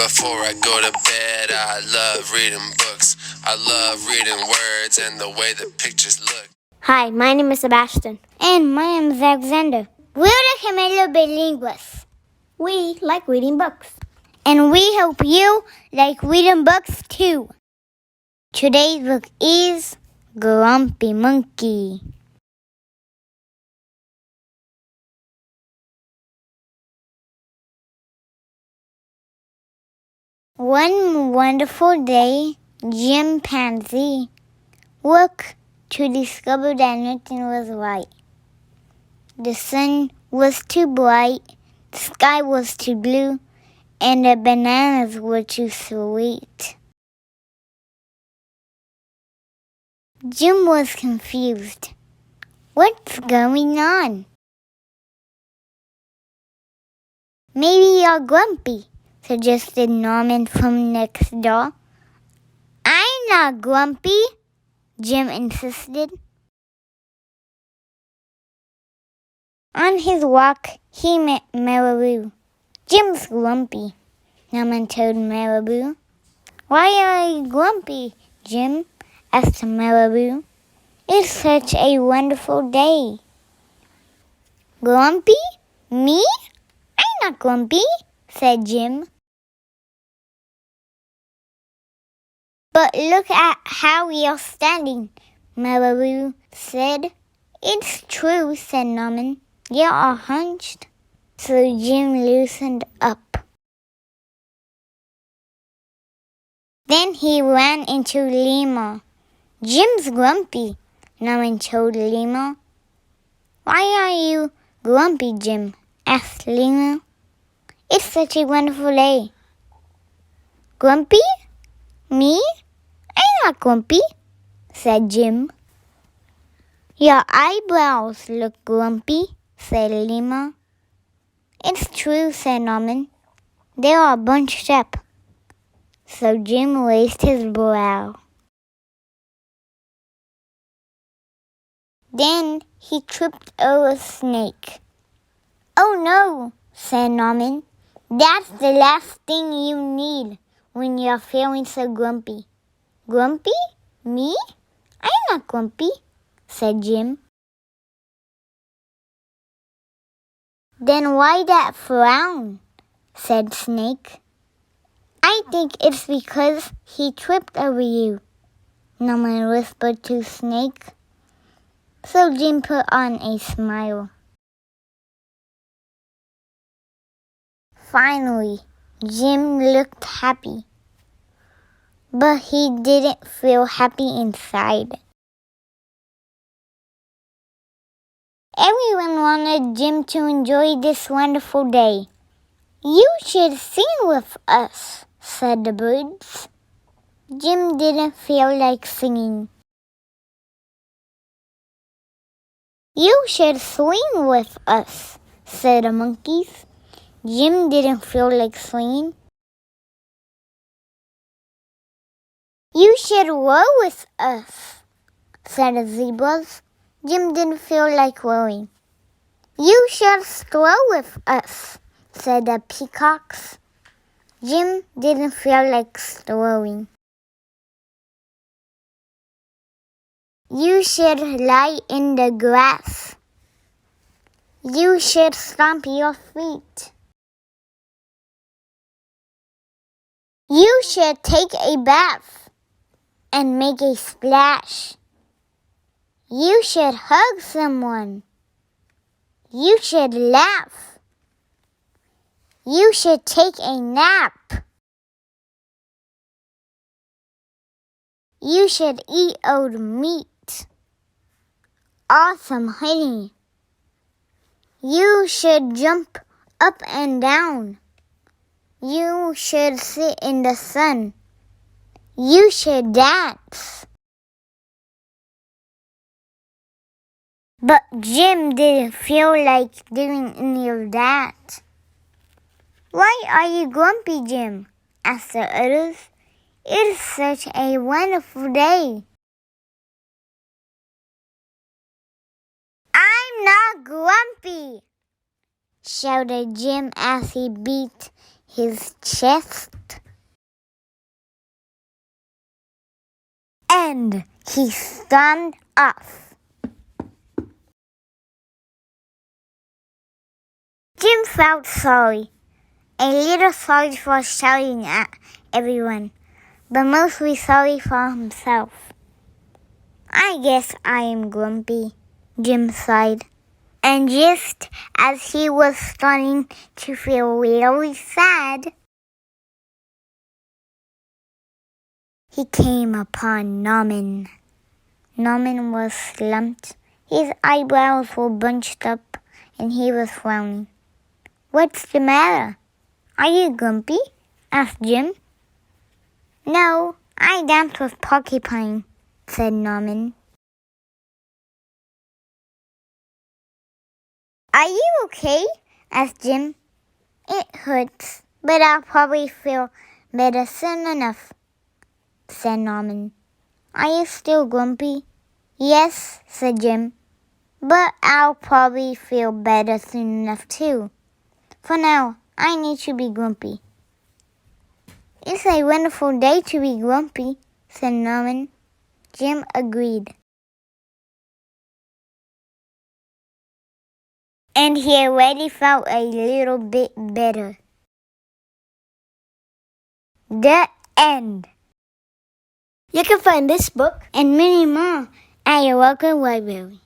before I go to bed. I love reading books. I love reading words and the way the pictures look. Hi, my name is Sebastian. And my name is Alexander. We're the Camelo Bilinguals. We like reading books. And we hope you like reading books too. Today's book is Grumpy Monkey. One wonderful day, Panzee woke to discover that nothing was right. The sun was too bright, the sky was too blue, and the bananas were too sweet. Jim was confused. What's going on? Maybe you're grumpy, suggested Norman from next door. I'm not grumpy, Jim insisted. On his walk, he met Marabou. Jim's grumpy, Norman told Marabou. Why are you grumpy, Jim? Asked Marabou. It's such a wonderful day. Grumpy? Me? I'm not grumpy, said Jim. But look at how we are standing, Marabou said. It's true, said Norman. You are hunched. So Jim loosened up. Then he ran into Lima. Jim's grumpy, Norman told Lima. Why are you grumpy, Jim? Asked Lima. It's such a wonderful day. Grumpy? Me? I'm not grumpy, said Jim. Your eyebrows look grumpy, said Lima. It's true, said Norman. They are bunched up. So Jim raised his brow. Then he tripped over a snake. Oh no, said Norman. That's the last thing you need when you're feeling so grumpy. Grumpy? Me? I'm not grumpy, said Jim. Then why that frown? Said Snake. I think it's because he tripped over you, Norman whispered to Snake. So Jim put on a smile. Finally, Jim looked happy. But he didn't feel happy inside. Everyone wanted Jim to enjoy this wonderful day. You should sing with us, said the birds. Jim didn't feel like singing. You should swing with us, said the monkeys. Jim didn't feel like swinging. You should row with us, said the zebras. Jim didn't feel like rowing. You should stroll with us, said the peacocks. Jim didn't feel like strolling. You should lie in the grass. You should stomp your feet. You should take a bath and make a splash. You should hug someone. You should laugh. You should take a nap. You should eat old meat. Awesome honey. You should jump up and down. You should sit in the sun. You should dance. But Jim didn't feel like doing any of that. Why are you grumpy, Jim? Asked the others. It's such a wonderful day. I'm not grumpy, shouted Jim as he beat his chest. end. He stormed off. Jim felt sorry, a little sorry for shouting at everyone, but mostly sorry for himself. I guess I am grumpy, Jim sighed. And just as he was starting to feel really sad, he came upon Norman. Norman was slumped. His eyebrows were bunched up, and he was frowning. "What's the matter? Are you grumpy?" asked Jim. "No, I danced with Porcupine," said Norman. "Are you okay?" asked Jim. "It hurts, but I'll probably feel better soon enough," said Norman. "Are you still grumpy?" "Yes," said Jim, "but I'll probably feel better soon enough too. For now, I need to be grumpy." "It's a wonderful day to be grumpy," said Norman. Jim agreed. And he already felt a little bit better. The end. You can find this book And many more at your local library.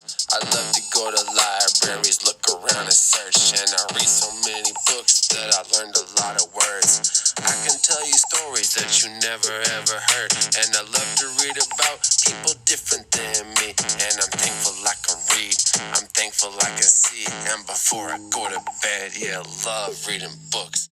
I love to go to libraries, look around and search, and I read so many books that I learned a lot of words. I can tell you stories that you never ever heard, and I love to read about people different than me, and I'm thankful I can read, I'm thankful I can see, and before I go to bed, yeah, I love reading books.